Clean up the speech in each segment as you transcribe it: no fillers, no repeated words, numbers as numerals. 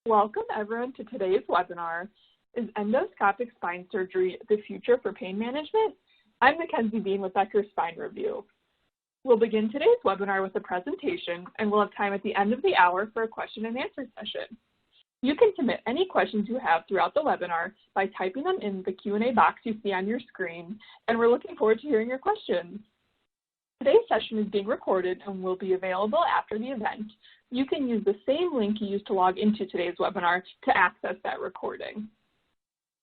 Welcome everyone to today's webinar, Is Endoscopic Spine Surgery the Future for Pain Management? I'm Mackenzie Bean with Becker Spine Review. We'll begin today's webinar with a presentation, and we'll have time at the end of the hour for a question and answer session. You can submit any questions you have throughout the webinar by typing them in the Q&A box you see on your screen, and we're looking forward to hearing your questions. Today's session is being recorded and will be available after the event. You can use the same link you used to log into today's webinar to access that recording.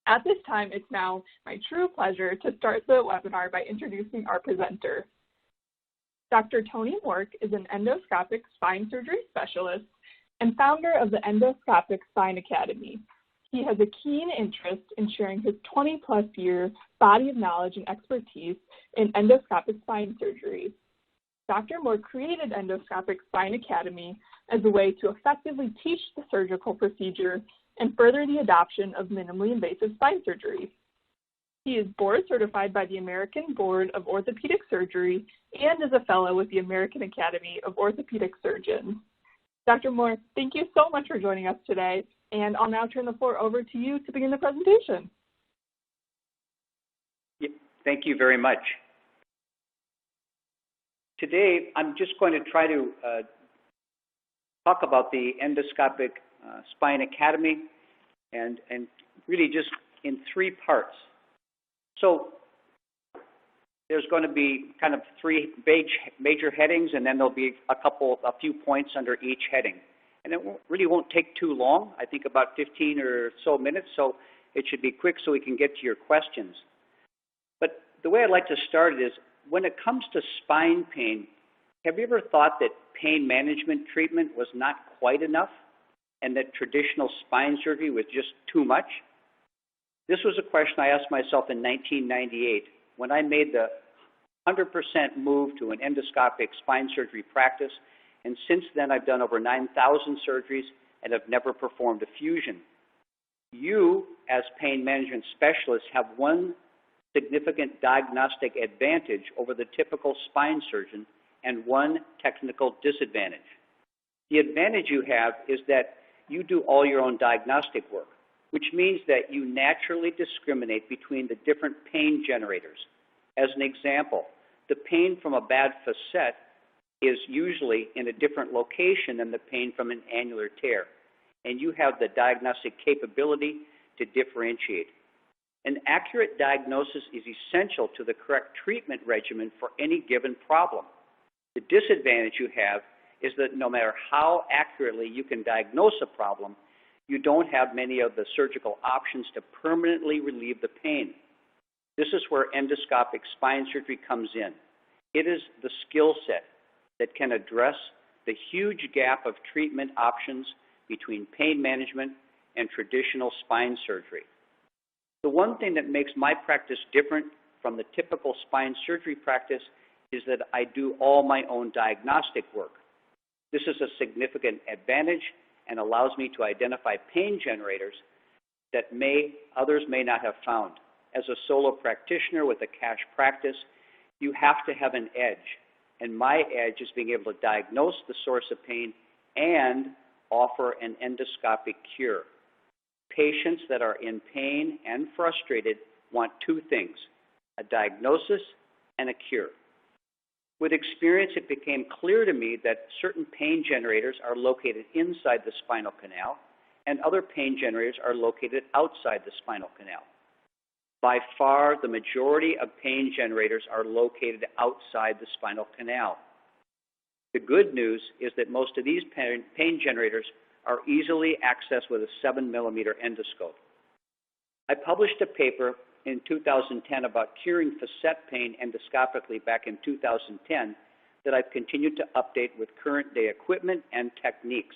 At this time, it's now my true pleasure to start the webinar by introducing our presenter. Dr. Tony Mork is an endoscopic spine surgery specialist and founder of the Endoscopic Spine Academy. He has a keen interest in sharing his 20-plus year body of knowledge and expertise in endoscopic spine surgery. Dr. Mork created Endoscopic Spine Academy as a way to effectively teach the surgical procedure and further the adoption of minimally invasive spine surgery. He is board certified by the American Board of Orthopedic Surgery and is a fellow with the American Academy of Orthopedic Surgeons. Dr. Mork, thank you so much for joining us today, and I'll now turn the floor over to you to begin the presentation. Thank you very much. Today, I'm just going to try to talk about the Endoscopic Spine Academy and really just in three parts. So there's going to be kind of three major headings, and then there'll be a few points under each heading. And it really won't take too long, I think about 15 or so minutes, so it should be quick so we can get to your questions. But the way I'd like to start is, when it comes to spine pain, have you ever thought that pain management treatment was not quite enough and that traditional spine surgery was just too much? This was a question I asked myself in 1998 when I made the 100% move to an endoscopic spine surgery practice, and since then I've done over 9,000 surgeries and have never performed a fusion. You, as pain management specialists, have one significant diagnostic advantage over the typical spine surgeon and one technical disadvantage. The advantage you have is that you do all your own diagnostic work, which means that you naturally discriminate between the different pain generators. As an example, the pain from a bad facet is usually in a different location than the pain from an annular tear, and you have the diagnostic capability to differentiate. An accurate diagnosis is essential to the correct treatment regimen for any given problem. The disadvantage you have is that no matter how accurately you can diagnose a problem, you don't have many of the surgical options to permanently relieve the pain. This is where endoscopic spine surgery comes in. It is the skill set that can address the huge gap of treatment options between pain management and traditional spine surgery. The one thing that makes my practice different from the typical spine surgery practice is that I do all my own diagnostic work. This is a significant advantage and allows me to identify pain generators that others may not have found. As a solo practitioner with a cash practice, you have to have an edge, and my edge is being able to diagnose the source of pain and offer an endoscopic cure. Patients that are in pain and frustrated want two things: a diagnosis and a cure. With experience, it became clear to me that certain pain generators are located inside the spinal canal and other pain generators are located outside the spinal canal. By far, the majority of pain generators are located outside the spinal canal. The good news is that most of these pain generators are easily accessed with a 7-millimeter endoscope. I published a paper in 2010 about curing facet pain endoscopically back in 2010 that I've continued to update with current day equipment and techniques.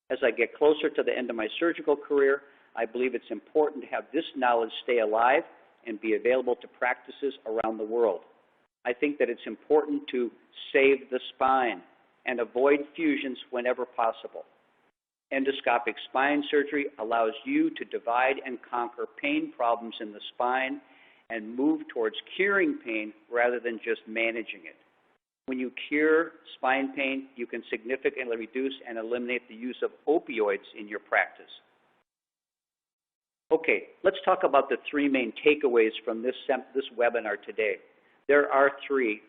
As I get closer to the end of my surgical career, I believe it's important to have this knowledge stay alive and be available to practices around the world. I think that it's important to save the spine and avoid fusions whenever possible. Endoscopic spine surgery allows you to divide and conquer pain problems in the spine and move towards curing pain rather than just managing it. When you cure spine pain, you can significantly reduce and eliminate the use of opioids in your practice. Okay, let's talk about the three main takeaways from this webinar today. There are three,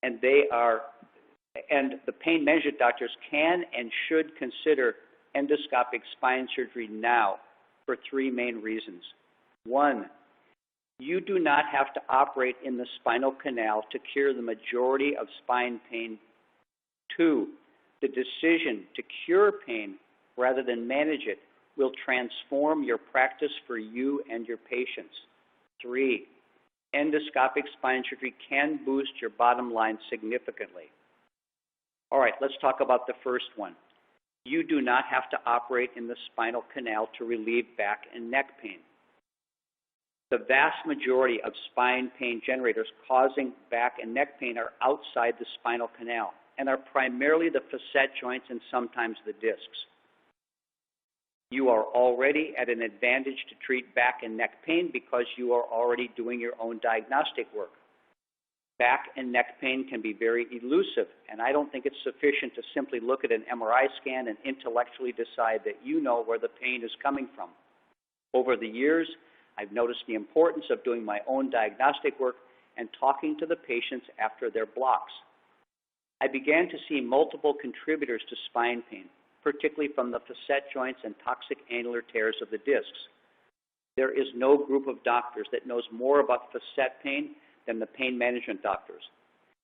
and the pain management doctors can and should consider endoscopic spine surgery now for three main reasons. One, you do not have to operate in the spinal canal to cure the majority of spine pain. Two, the decision to cure pain rather than manage it will transform your practice for you and your patients. Three, endoscopic spine surgery can boost your bottom line significantly. All right, let's talk about the first one. You do not have to operate in the spinal canal to relieve back and neck pain. The vast majority of spine pain generators causing back and neck pain are outside the spinal canal and are primarily the facet joints and sometimes the discs. You are already at an advantage to treat back and neck pain because you are already doing your own diagnostic work. Back and neck pain can be very elusive, and I don't think it's sufficient to simply look at an MRI scan and intellectually decide that you know where the pain is coming from. Over the years, I've noticed the importance of doing my own diagnostic work and talking to the patients after their blocks. I began to see multiple contributors to spine pain, particularly from the facet joints and toxic annular tears of the discs. There is no group of doctors that knows more about facet pain than the pain management doctors.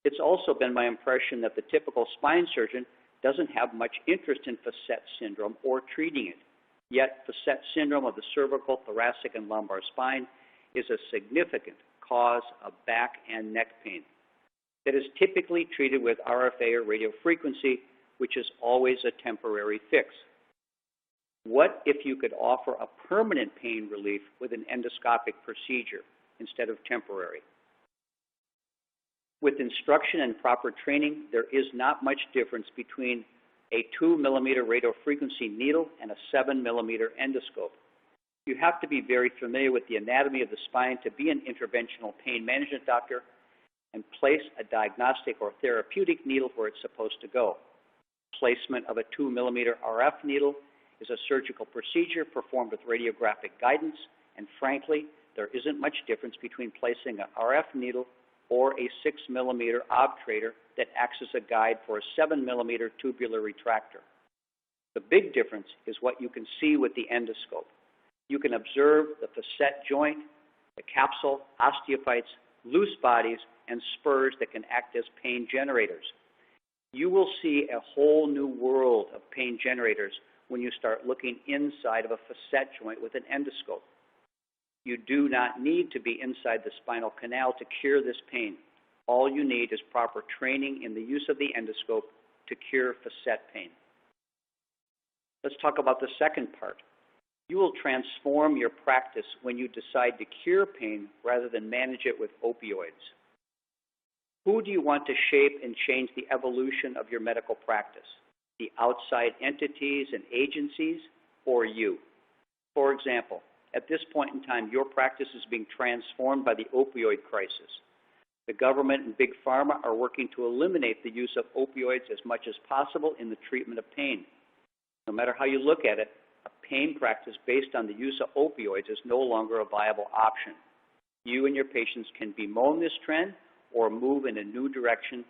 It's also been my impression that the typical spine surgeon doesn't have much interest in facet syndrome or treating it. Yet facet syndrome of the cervical, thoracic, and lumbar spine is a significant cause of back and neck pain that is typically treated with RFA or radiofrequency, which is always a temporary fix. What if you could offer a permanent pain relief with an endoscopic procedure instead of temporary? With instruction and proper training, there is not much difference between a 2 millimeter radiofrequency needle and a 7 millimeter endoscope. You have to be very familiar with the anatomy of the spine to be an interventional pain management doctor and place a diagnostic or therapeutic needle where it's supposed to go. Placement of a 2 millimeter RF needle is a surgical procedure performed with radiographic guidance, and frankly, there isn't much difference between placing an RF needle or a 6 millimeter obturator that acts as a guide for a 7 millimeter tubular retractor. The big difference is what you can see with the endoscope. You can observe the facet joint, the capsule, osteophytes, loose bodies, and spurs that can act as pain generators. You will see a whole new world of pain generators when you start looking inside of a facet joint with an endoscope. You do not need to be inside the spinal canal to cure this pain. All you need is proper training in the use of the endoscope to cure facet pain. Let's talk about the second part. You will transform your practice when you decide to cure pain rather than manage it with opioids. Who do you want to shape and change the evolution of your medical practice? The outside entities and agencies, or you? For example, at this point in time, your practice is being transformed by the opioid crisis. The government and big pharma are working to eliminate the use of opioids as much as possible in the treatment of pain. No matter how you look at it, a pain practice based on the use of opioids is no longer a viable option. You and your patients can bemoan this trend or move in a new direction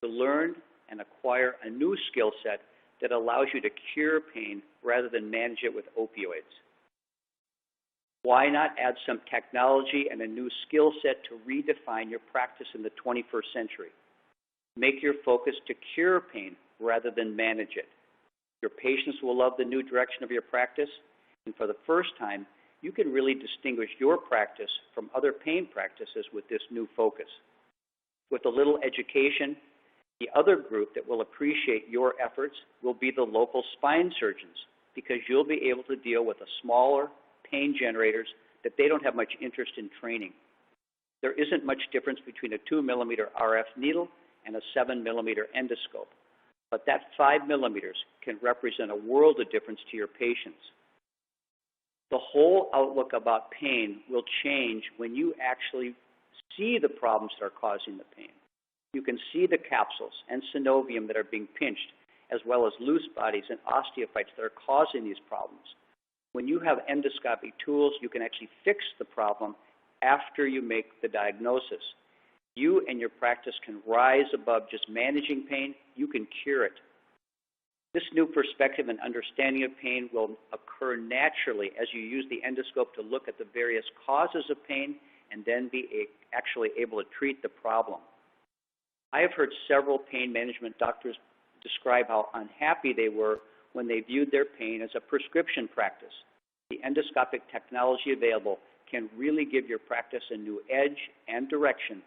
to learn and acquire a new skill set that allows you to cure pain rather than manage it with opioids. Why not add some technology and a new skill set to redefine your practice in the 21st century? Make your focus to cure pain rather than manage it. Your patients will love the new direction of your practice, and for the first time, you can really distinguish your practice from other pain practices with this new focus. With a little education, the other group that will appreciate your efforts will be the local spine surgeons, because you'll be able to deal with a smaller pain generators that they don't have much interest in training. There isn't much difference between a 2 millimeter RF needle and a 7 millimeter endoscope, but that 5 millimeters can represent a world of difference to your patients. The whole outlook about pain will change when you actually see the problems that are causing the pain. You can see the capsules and synovium that are being pinched, as well as loose bodies and osteophytes that are causing these problems. When you have endoscopic tools, you can actually fix the problem after you make the diagnosis. You and your practice can rise above just managing pain. You can cure it. This new perspective and understanding of pain will occur naturally as you use the endoscope to look at the various causes of pain and then be actually able to treat the problem. I have heard several pain management doctors describe how unhappy they were when they viewed their pain as a prescription practice. The endoscopic technology available can really give your practice a new edge and direction,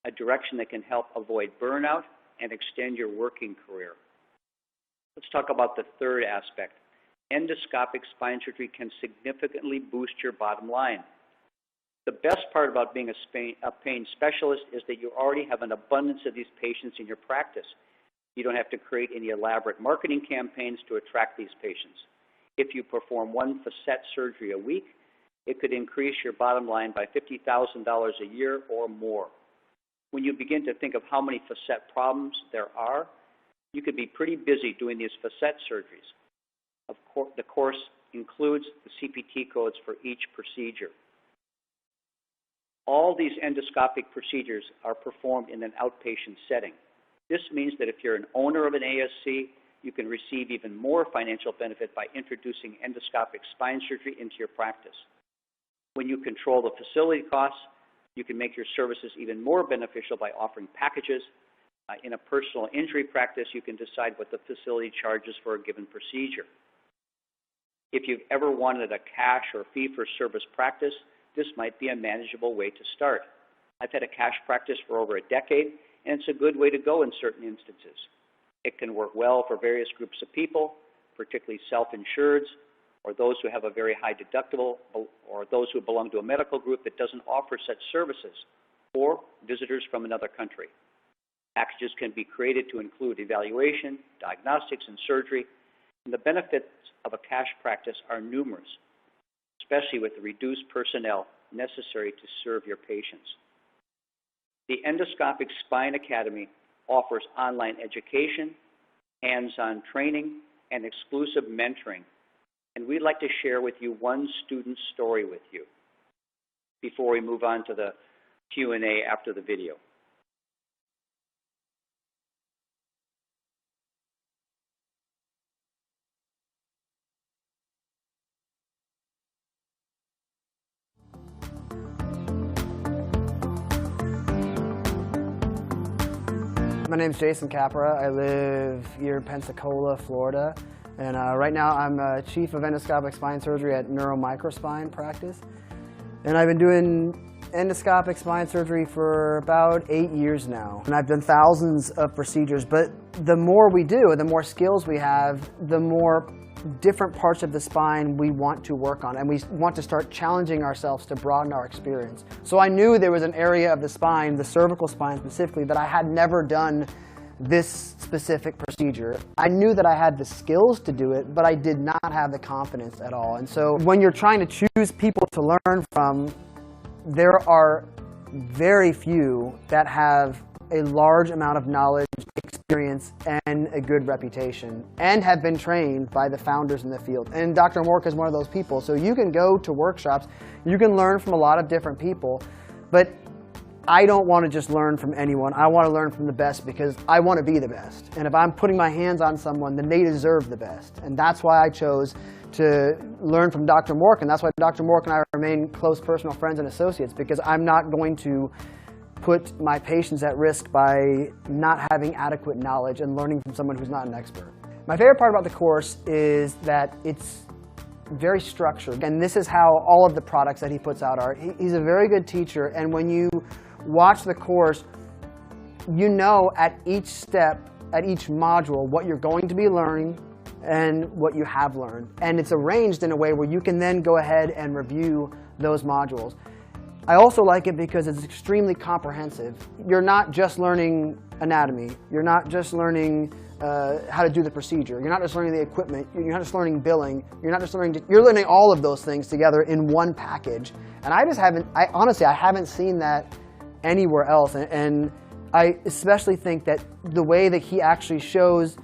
a direction that can help avoid burnout and extend your working career. Let's talk about the third aspect. Endoscopic spine surgery can significantly boost your bottom line. The best part about being a pain specialist is that you already have an abundance of these patients in your practice. You don't have to create any elaborate marketing campaigns to attract these patients. If you perform one facet surgery a week, it could increase your bottom line by $50,000 a year or more. When you begin to think of how many facet problems there are, you could be pretty busy doing these facet surgeries. Of course, the course includes the CPT codes for each procedure. All these endoscopic procedures are performed in an outpatient setting. This means that if you're an owner of an ASC, you can receive even more financial benefit by introducing endoscopic spine surgery into your practice. When you control the facility costs, you can make your services even more beneficial by offering packages. In a personal injury practice, you can decide what the facility charges for a given procedure. If you've ever wanted a cash or fee-for-service practice, this might be a manageable way to start. I've had a cash practice for over a decade, and it's a good way to go in certain instances. It can work well for various groups of people, particularly self-insureds, or those who have a very high deductible, or those who belong to a medical group that doesn't offer such services, or visitors from another country. Packages can be created to include evaluation, diagnostics, and surgery, and the benefits of a cash practice are numerous, especially with the reduced personnel necessary to serve your patients. The Endoscopic Spine Academy offers online education, hands-on training, and exclusive mentoring. And we'd like to share with you one student story with you before we move on to the Q&A after the video. My name is Jason Capra. I live here in Pensacola, Florida. And right now I'm Chief of Endoscopic Spine Surgery at Neuromicrospine practice. And I've been doing endoscopic spine surgery for about 8 years now. And I've done thousands of procedures, but the more we do, the more skills we have, the more different parts of the spine we want to work on, and we want to start challenging ourselves to broaden our experience. So I knew there was an area of the spine, the cervical spine specifically, that I had never done this specific procedure. I knew that I had the skills to do it, but I did not have the confidence at all. And so when you're trying to choose people to learn from, there are very few that have a large amount of knowledge, experience, and a good reputation, and have been trained by the founders in the field. And Dr. Mork is one of those people. So you can go to workshops, you can learn from a lot of different people, but I don't want to just learn from anyone. I want to learn from the best because I want to be the best. And if I'm putting my hands on someone, then they deserve the best. And that's why I chose to learn from Dr. Mork, and that's why Dr. Mork and I remain close personal friends and associates, because I'm not going to put my patients at risk by not having adequate knowledge and learning from someone who's not an expert. My favorite part about the course is that it's very structured, and this is how all of the products that he puts out are. He's a very good teacher, and when you watch the course, you know at each step, at each module, what you're going to be learning and what you have learned. And it's arranged in a way where you can then go ahead and review those modules. I also like it because it's extremely comprehensive. You're not just learning anatomy. You're not just learning how to do the procedure. You're not just learning the equipment. You're not just learning billing. You're not just learning, you're learning all of those things together in one package. And I just haven't, honestly, I haven't seen that anywhere else. And I especially think that the way that he actually shows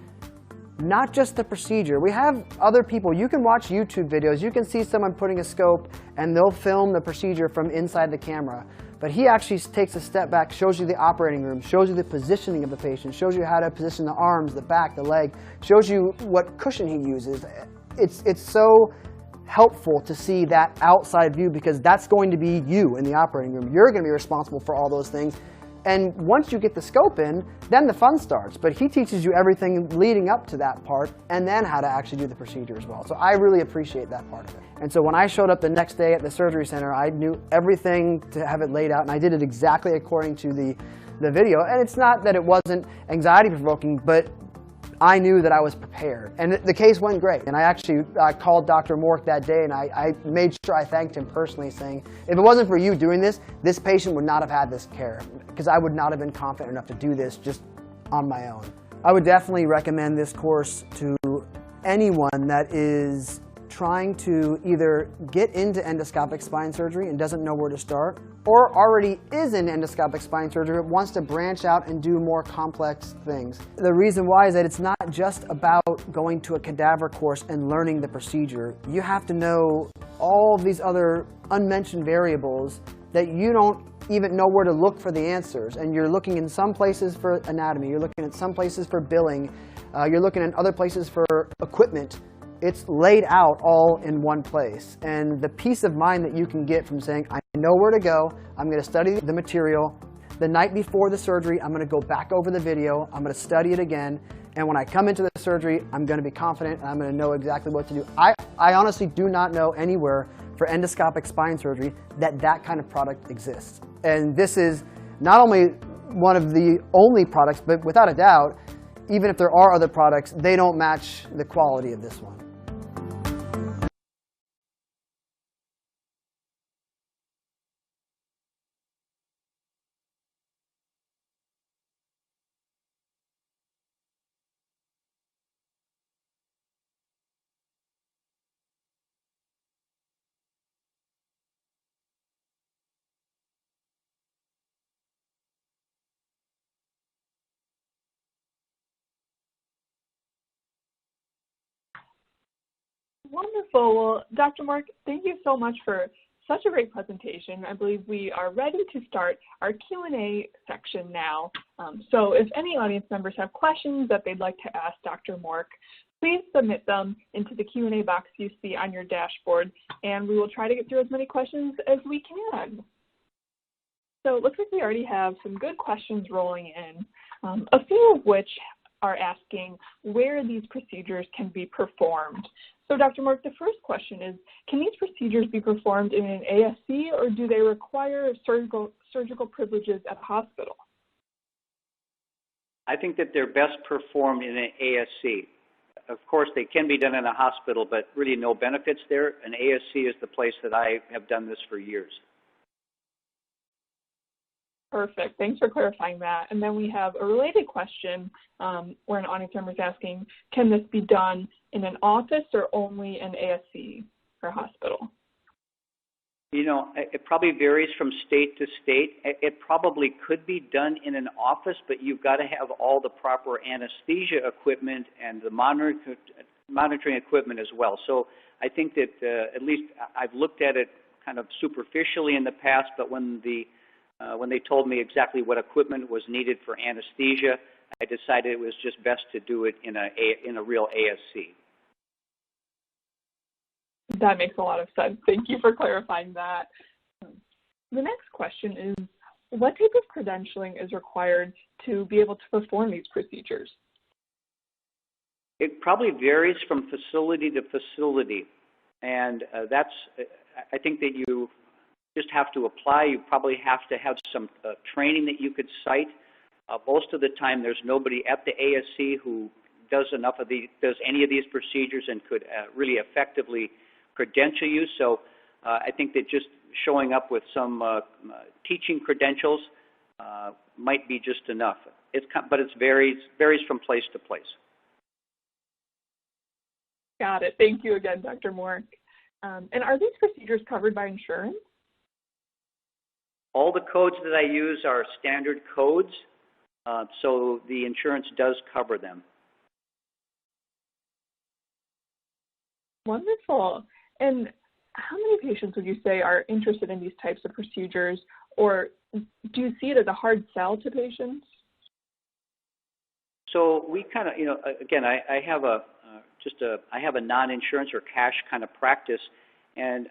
not just the procedure. We have other people, you can watch YouTube videos, you can see someone putting a scope and they'll film the procedure from inside the camera. But he actually takes a step back, shows you the operating room, shows you the positioning of the patient, shows you how to position the arms, the back, the leg, shows you what cushion he uses. It's so helpful to see that outside view because that's going to be you in the operating room. You're going to be responsible for all those things. And once you get the scope in, then the fun starts. But he teaches you everything leading up to that part and then how to actually do the procedure as well. So I really appreciate that part of it. And so when I showed up the next day at the surgery center, I knew everything to have it laid out, and I did it exactly according to the video. And it's not that it wasn't anxiety-provoking, but I knew that I was prepared. And the case went great. And I actually called Dr. Mork that day, and I made sure I thanked him personally, saying, if it wasn't for you doing this, this patient would not have had this care, because I would not have been confident enough to do this just on my own. I would definitely recommend this course to anyone that is trying to either get into endoscopic spine surgery and doesn't know where to start, or already is in endoscopic spine surgery but wants to branch out and do more complex things. The reason why is that it's not just about going to a cadaver course and learning the procedure. You have to know all of these other unmentioned variables that you don't even know where to look for the answers. And you're looking in some places for anatomy, you're looking at some places for billing, you're looking in other places for equipment. It's laid out all in one place. And the peace of mind that you can get from saying, I know where to go, I'm going to study the material. The night before the surgery, I'm going to go back over the video, I'm going to study it again, and when I come into the surgery, I'm going to be confident and I'm going to know exactly what to do. I honestly do not know anywhere for endoscopic spine surgery that kind of product exists. And this is not only one of the only products, but without a doubt, even if there are other products, they don't match the quality of this one. Wonderful. Well, Dr. Mark, thank you so much for such a great presentation. I believe we are ready to start our Q&A section now. So if any audience members have questions that they'd like to ask Dr. Mork, please submit them into the Q&A box you see on your dashboard, and we will try to get through as many questions as we can. So it looks like we already have some good questions rolling in, a few of which are asking where these procedures can be performed. So Dr. Mork, the first question is, can these procedures be performed in an ASC, or do they require surgical privileges at a hospital? I think that they're best performed in an ASC. Of course, they can be done in a hospital, but really no benefits there. An ASC is the place that I have done this for years. Perfect. Thanks for clarifying that. And then we have a related question where an audience member is asking, can this be done in an office or only an ASC or hospital? You know, it probably varies from state to state. It probably could be done in an office, but you've got to have all the proper anesthesia equipment and the monitoring equipment as well. So I think that at least I've looked at it kind of superficially in the past, but when they told me exactly what equipment was needed for anesthesia, I decided it was just best to do it in a real ASC. That makes a lot of sense. Thank you for clarifying that. The next question is, what type of credentialing is required to be able to perform these procedures? It probably varies from facility to facility, and I think that you just have to apply. You probably have to have some training that you could cite. Most of the time, there's nobody at the ASC who does any of these procedures and could really effectively credential you. So I think that just showing up with some teaching credentials might be just enough. But it varies from place to place. Got it. Thank you again, Dr. Mork. And are these procedures covered by insurance? All the codes that I use are standard codes. so the insurance does cover them. Wonderful. And how many patients would you say are interested in these types of procedures, or do you see it as a hard sell to patients? So we kind of, again, I have I have a non-insurance or cash kind of practice, and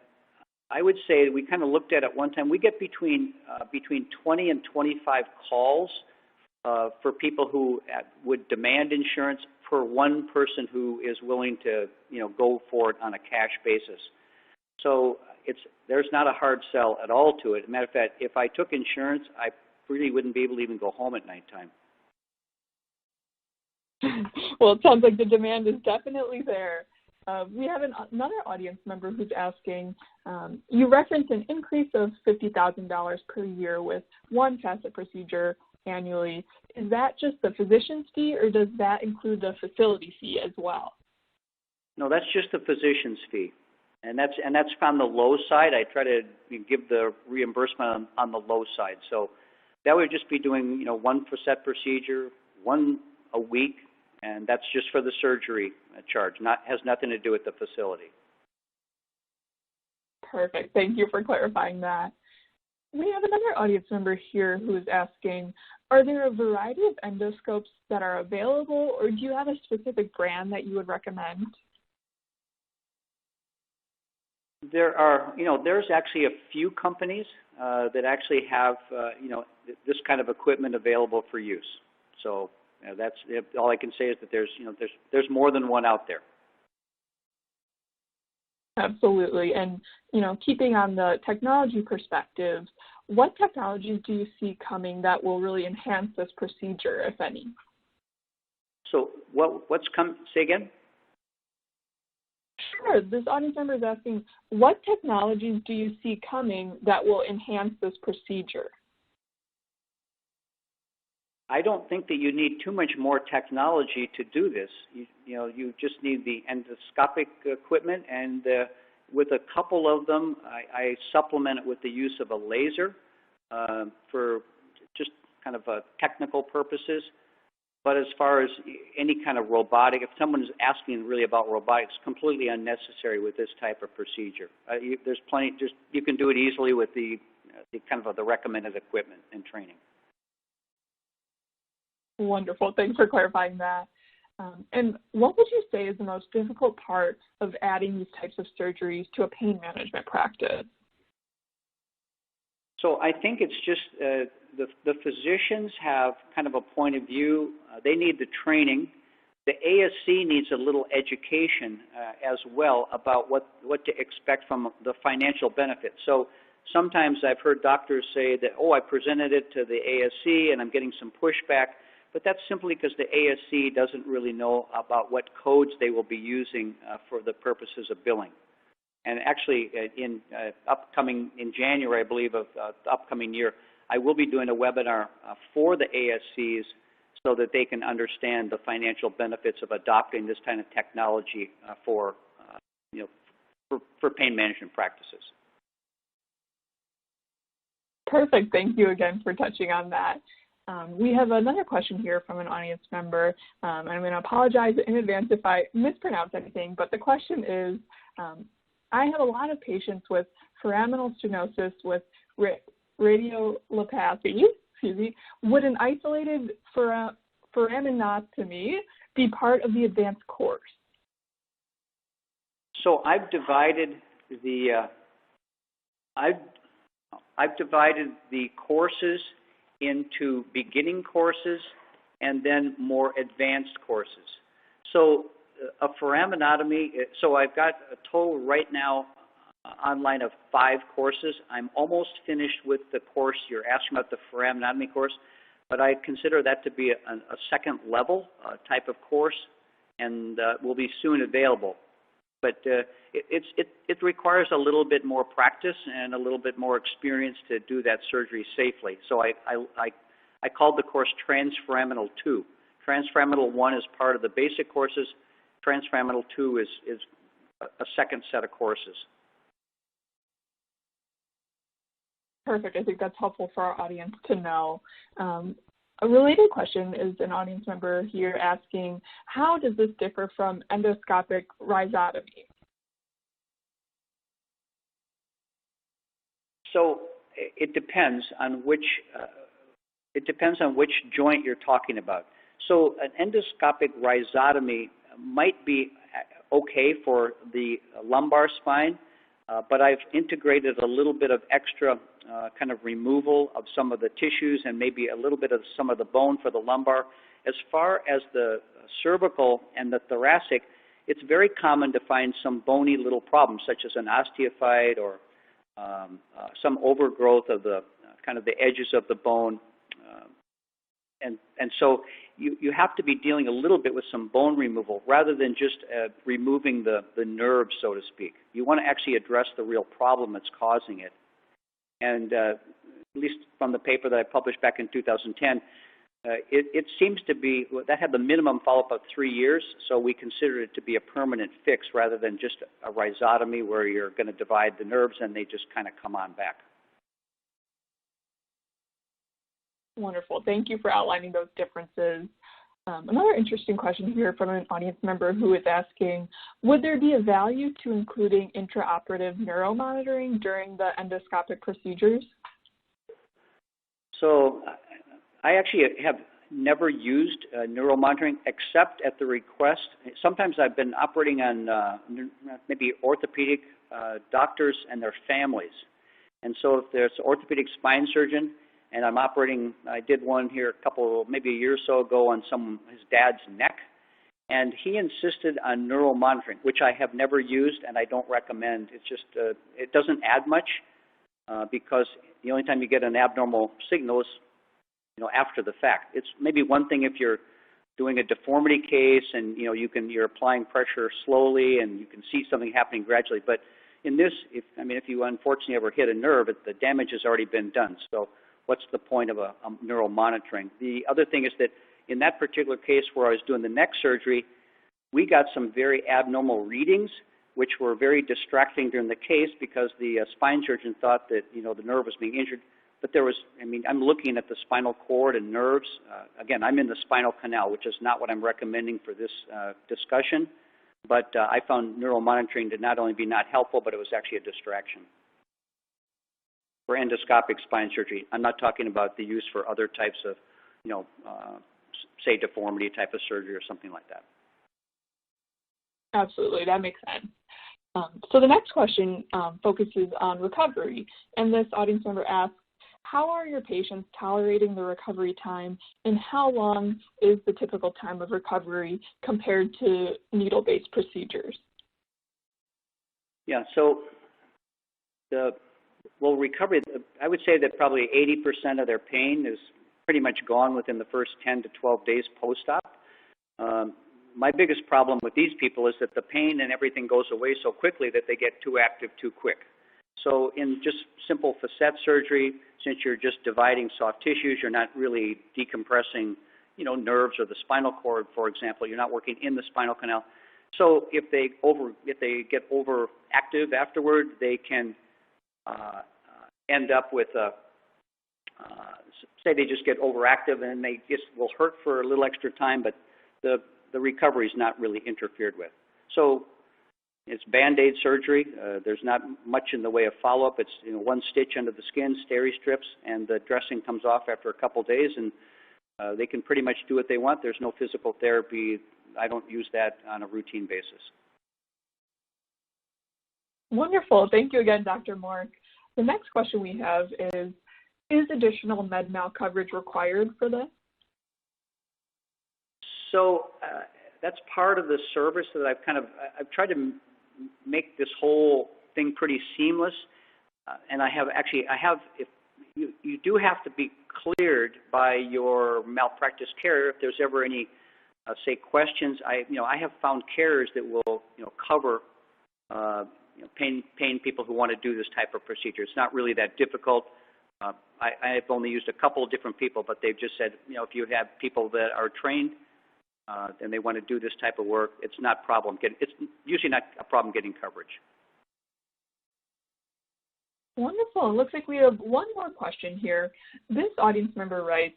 I would say we kind of looked at it one time. We get between 20 and 25 calls for people who would demand insurance per one person who is willing to, go for it on a cash basis. So there's not a hard sell at all to it. As a matter of fact, if I took insurance, I really wouldn't be able to even go home at nighttime. Well, it sounds like the demand is definitely there. We have another audience member who's asking, you referenced an increase of $50,000 per year with one facet procedure annually. Is that just the physician's fee, or does that include the facility fee as well? No, that's just the physician's fee, and that's on the low side. I try to give the reimbursement on the low side. So that would just be doing, one facet procedure, one a week, and that's just for the surgery charge. Has nothing to do with the facility. Perfect. Thank you for clarifying that. We have another audience member here who is asking, are there a variety of endoscopes that are available, or do you have a specific brand that you would recommend? There are, there's actually a few companies that actually have, this kind of equipment available for use. So that's all I can say is that there's more than one out there. Absolutely. And, keeping on the technology perspective, what technologies do you see coming that will really enhance this procedure, if any? So what's come? Say again? Sure. This audience member is asking, what technologies do you see coming that will enhance this procedure? I don't think that you need too much more technology to do this. You just need the endoscopic equipment, and with a couple of them, I supplement it with the use of a laser for just kind of technical purposes. But as far as any kind of robotic, if someone is asking really about robotics, completely unnecessary with this type of procedure. There's plenty. You can do it easily with the kind of the recommended equipment and training. Wonderful. Thanks for clarifying that. And what would you say is the most difficult part of adding these types of surgeries to a pain management practice? So I think it's just the physicians have kind of a point of view. They need the training. The ASC needs a little education as well about what to expect from the financial benefits. So sometimes I've heard doctors say that, I presented it to the ASC and I'm getting some pushback. But that's simply because the ASC doesn't really know about what codes they will be using for the purposes of billing. And actually, upcoming in January, I believe, of the upcoming year, I will be doing a webinar for the ASCs so that they can understand the financial benefits of adopting this kind of technology for pain management practices. Perfect. Thank you again for touching on that. We have another question here from an audience member, and I'm going to apologize in advance if I mispronounce anything, but the question is, I have a lot of patients with foraminal stenosis with radiolopathy. Would an isolated foraminotomy be part of the advanced course? So I've divided the courses into beginning courses and then more advanced courses. So a foraminotomy, so I've got a total right now online of 5 courses. I'm almost finished with the course. You're asking about the foraminotomy course, but I consider that to be a second level type of course, and will be soon available. But it requires a little bit more practice and a little bit more experience to do that surgery safely. So I called the course Transforaminal 2. Transforaminal 1 is part of the basic courses. Transforaminal 2 is a second set of courses. Perfect. I think that's helpful for our audience to know. A related question is an audience member here asking, how does this differ from endoscopic rhizotomy? So it depends on which joint you're talking about. So an endoscopic rhizotomy might be okay for the lumbar spine, but I've integrated a little bit of extra kind of removal of some of the tissues and maybe a little bit of some of the bone for the lumbar. As far as the cervical and the thoracic, it's very common to find some bony little problems, such as an osteophyte or some overgrowth of the kind of the edges of the bone. And so you have to be dealing a little bit with some bone removal rather than just removing the nerve, so to speak. You want to actually address the real problem that's causing it. And at least from the paper that I published back in 2010, it seems to be, that had the minimum follow-up of 3 years, so we consider it to be a permanent fix rather than just a rhizotomy where you're going to divide the nerves and they just kind of come on back. Wonderful. Thank you for outlining those differences. Another interesting question here from an audience member who is asking, would there be a value to including intraoperative neuromonitoring during the endoscopic procedures? So I actually have never used neuromonitoring except at the request. Sometimes I've been operating on maybe orthopedic doctors and their families. And so if there's an orthopedic spine surgeon and I'm operating, I did one here maybe a year or so ago on his dad's neck, and he insisted on neuromonitoring, which I have never used and I don't recommend. It's just, it doesn't add much because the only time you get an abnormal signal is after the fact. It's maybe one thing if you're doing a deformity case and you're applying pressure slowly and you can see something happening gradually. But in this, if you unfortunately ever hit a nerve, the damage has already been done. So what's the point of a neuromonitoring? The other thing is that in that particular case where I was doing the neck surgery, we got some very abnormal readings, which were very distracting during the case because the spine surgeon thought that the nerve was being injured. But there was, I'm looking at the spinal cord and nerves. Again, I'm in the spinal canal, which is not what I'm recommending for this discussion. But I found neuromonitoring to not only be not helpful, but it was actually a distraction for endoscopic spine surgery. I'm not talking about the use for other types of, say, deformity type of surgery or something like that. Absolutely, that makes sense. So the next question focuses on recovery, and this audience member asks, how are your patients tolerating the recovery time, and how long is the typical time of recovery compared to needle-based procedures? Yeah, so recovery, I would say that probably 80% of their pain is pretty much gone within the first 10 to 12 days post-op. My biggest problem with these people is that the pain and everything goes away so quickly that they get too active too quick. So in just simple facet surgery, since you're just dividing soft tissues, you're not really decompressing, nerves or the spinal cord, for example. You're not working in the spinal canal. So if they get overactive afterward, they can end up with say they just get overactive and they just will hurt for a little extra time, but the recovery is not really interfered with. So it's Band-Aid surgery. There's not much in the way of follow-up. It's one stitch under the skin, steri strips, and the dressing comes off after a couple days, and they can pretty much do what they want. There's no physical therapy. I don't use that on a routine basis. Wonderful. Thank you again, Dr. Mork. The next question we have is additional med-mal coverage required for this? So that's part of the service that I've tried to make this whole thing pretty seamless. And if you do have to be cleared by your malpractice carrier if there's ever any, say, questions. I have found carriers that will, cover, paying people who want to do this type of procedure. It's not really that difficult. I've only used a couple of different people, but they've just said, if you have people that are trained and they want to do this type of work, it's not problem. It's usually not a problem getting coverage. Wonderful. It looks like we have one more question here. This audience member writes,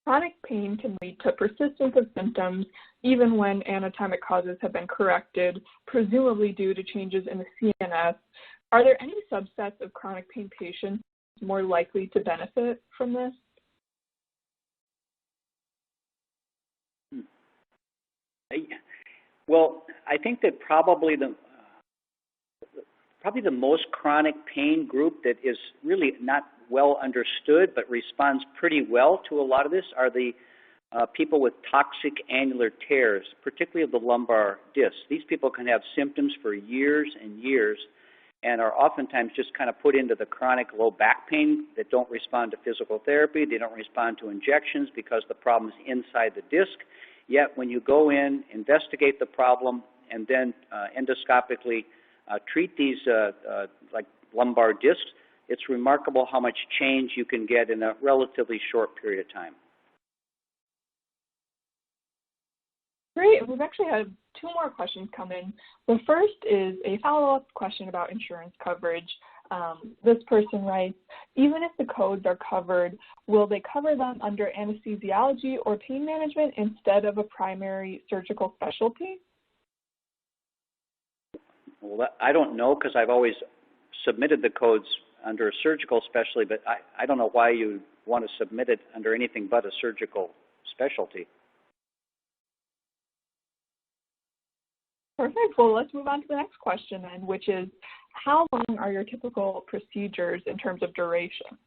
Chronic pain can lead to persistence of symptoms even when anatomic causes have been corrected, presumably due to changes in the CNS. Are there any subsets of chronic pain patients more likely to benefit from this? Well, I think that probably the most chronic pain group that is really not well understood but responds pretty well to a lot of this are the people with toxic annular tears, particularly of the lumbar disc. These people can have symptoms for years and years and are oftentimes just kind of put into the chronic low back pain that don't respond to physical therapy. They don't respond to injections because the problem is inside the disc. Yet when you go in, investigate the problem, and then endoscopically treat these like lumbar discs, it's remarkable how much change you can get in a relatively short period of time. Great. We've actually had 2 more questions come in. The first is a follow-up question about insurance coverage. This person writes, even if the codes are covered, will they cover them under anesthesiology or pain management instead of a primary surgical specialty? Well, I don't know because I've always submitted the codes under a surgical specialty, but I don't know why you want to submit it under anything but a surgical specialty. Perfect. Well, let's move on to the next question then, which is, how long are your typical procedures in terms of duration?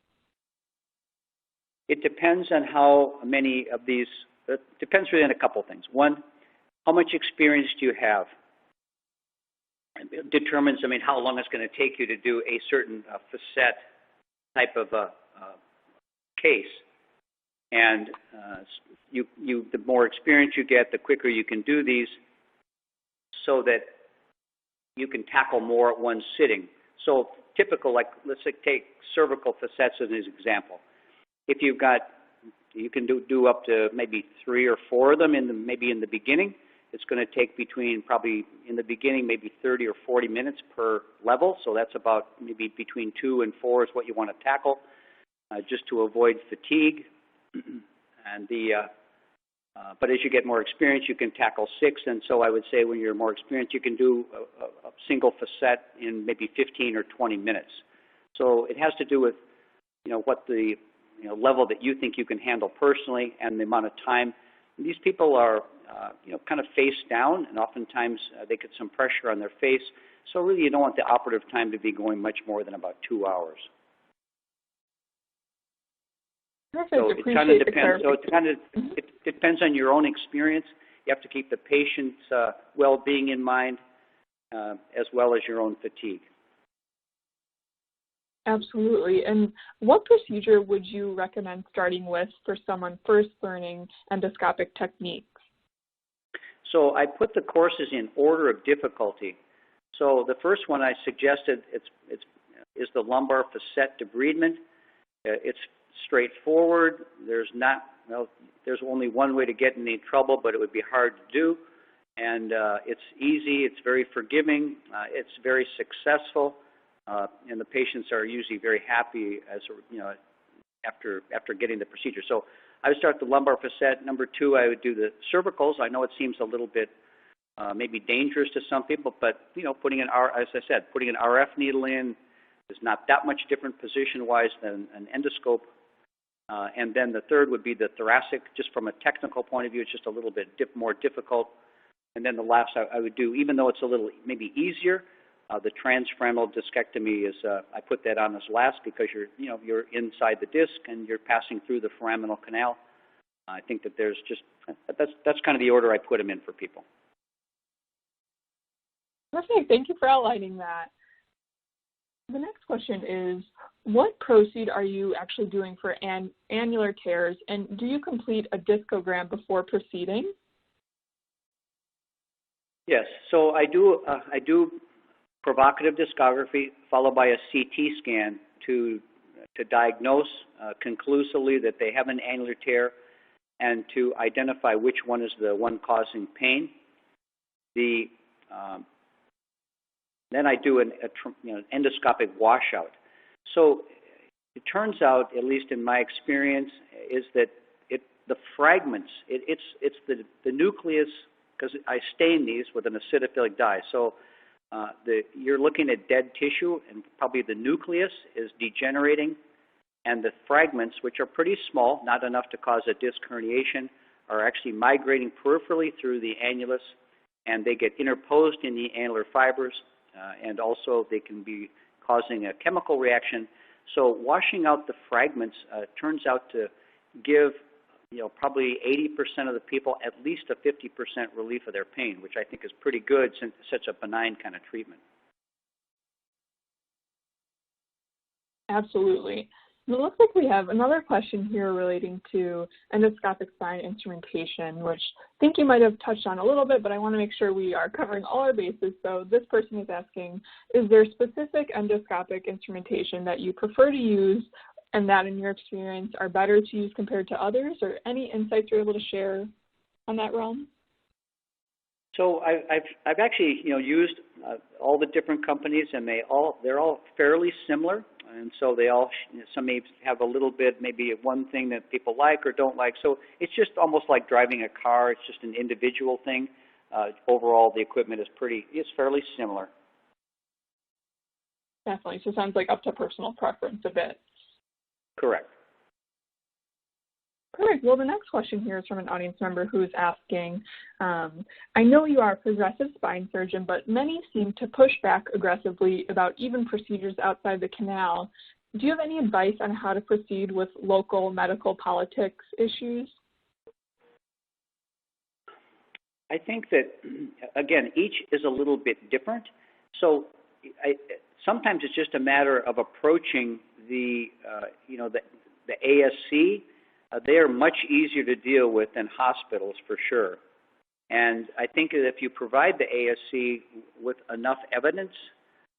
It depends on how many of these, it depends really on a couple things. One, how much experience do you have? It determines, how long it's going to take you to do a certain facet type of case. And the more experience you get, the quicker you can do these so that you can tackle more at one sitting. So typical, like let's say take cervical facets as an example. If you've got, you can do up to maybe 3 or 4 of them maybe in the beginning. It's going to take probably in the beginning, maybe 30 or 40 minutes per level. So that's about maybe between 2 and 4 is what you want to tackle, just to avoid fatigue. And but as you get more experience, you can tackle 6. And so I would say when you're more experienced, you can do a single facet in maybe 15 or 20 minutes. So it has to do with, what the level that you think you can handle personally and the amount of time. And these people are, kind of face down, and oftentimes they get some pressure on their face. So really, you don't want the operative time to be going much more than about 2 hours. Perfect. So it kind of depends. So it depends on your own experience. You have to keep the patient's well-being in mind, as well as your own fatigue. Absolutely. And what procedure would you recommend starting with for someone first learning endoscopic techniques? So I put the courses in order of difficulty. So the first one I suggested is the lumbar facet debridement. It's straightforward. There's only one way to get in any trouble, but it would be hard to do. And it's easy. It's very forgiving. It's very successful, and the patients are usually very happy after getting the procedure. So I would start the lumbar facet. Number 2, I would do the cervicals. I know it seems a little bit maybe dangerous to some people, but putting an RF needle in is not that much different position-wise than an endoscope. And then the third would be the thoracic. Just from a technical point of view, it's just a little bit more difficult. And then the last I would do, even though it's a little maybe easier, the transfemoral discectomy is I put that on as last because you're inside the disc and you're passing through the foraminal canal. I think that that's kind of the order I put them in for people. Perfect. Thank you for outlining that. The next question is, what procedure are you actually doing for annular tears, and do you complete a discogram before proceeding? Yes. So I do provocative discography followed by a CT scan to diagnose conclusively that they have an annular tear and to identify which one is the one causing pain. Then I do an endoscopic washout. So it turns out, at least in my experience, is that the fragments. It's the nucleus, because I stain these with an acidophilic dye. So you're looking at dead tissue, and probably the nucleus is degenerating, and the fragments, which are pretty small, not enough to cause a disc herniation, are actually migrating peripherally through the annulus, and they get interposed in the annular fibers, and also they can be causing a chemical reaction. So washing out the fragments turns out to give, probably 80% of the people at least a 50% relief of their pain, which I think is pretty good since it's such a benign kind of treatment. Absolutely. And it looks like we have another question here relating to endoscopic spine instrumentation, which I think you might have touched on a little bit, but I want to make sure we are covering all our bases. So this person is asking, is there specific endoscopic instrumentation that you prefer to use and that in your experience are better to use compared to others, or any insights you're able to share on that realm? So I've actually used all the different companies, and they're all fairly similar, and so they all some may have a little bit, maybe one thing that people like or don't like. So it's just almost like driving a car. It's just an individual thing. Overall, the equipment is fairly similar. Definitely. So it sounds like up to personal preference a bit. Correct. Perfect. Well, the next question here is from an audience member who is asking, I know you are a progressive spine surgeon, but many seem to push back aggressively about even procedures outside the canal. Do you have any advice on how to proceed with local medical politics issues? I think that, again, each is a little bit different. So sometimes it's just a matter of approaching the ASC. They are much easier to deal with than hospitals, for sure. And I think that if you provide the ASC with enough evidence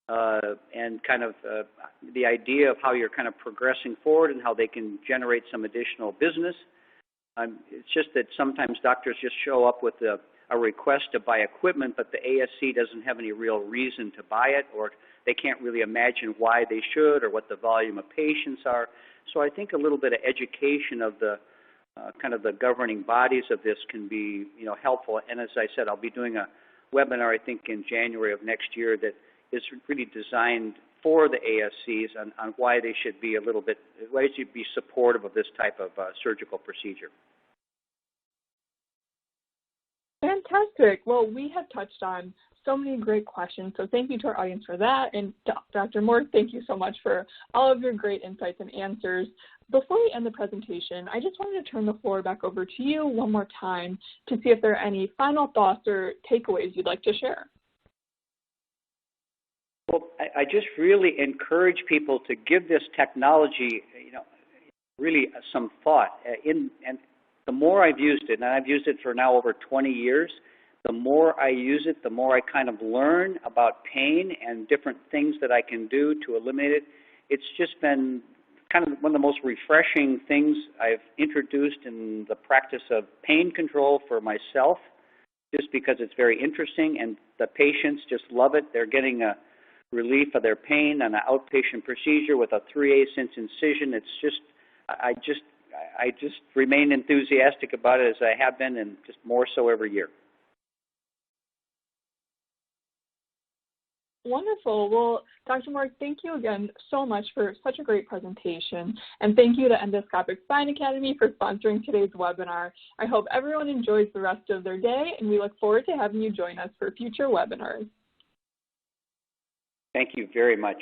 and kind of the idea of how you're kind of progressing forward and how they can generate some additional business, it's just that sometimes doctors just show up with a request to buy equipment, but the ASC doesn't have any real reason to buy it, or they can't really imagine why they should or what the volume of patients are. So I think a little bit of education of the kind of the governing bodies of this can be helpful. And as I said, I'll be doing a webinar, I think, in January of next year that is really designed for the ASCs on why they should be why they should be supportive of this type of surgical procedure. Fantastic. Well, we have touched on so many great questions, so thank you to our audience for that. And Dr. Moore, thank you so much for all of your great insights and answers. Before we end the presentation, I just wanted to turn the floor back over to you one more time to see if there are any final thoughts or takeaways you'd like to share. Well, I just really encourage people to give this technology, really some thought. And the more I've used it, and I've used it for now over 20 years, the more I use it, the more I kind of learn about pain and different things that I can do to eliminate it. It's just been kind of one of the most refreshing things I've introduced in the practice of pain control for myself, just because it's very interesting and the patients just love it. They're getting a relief of their pain on an outpatient procedure with a 3/8 inch incision. It's just, I just remain enthusiastic about it as I have been, and just more so every year. Wonderful. Well, Dr. Moore, thank you again so much for such a great presentation. And thank you to Endoscopic Spine Academy for sponsoring today's webinar. I hope everyone enjoys the rest of their day, and we look forward to having you join us for future webinars. Thank you very much.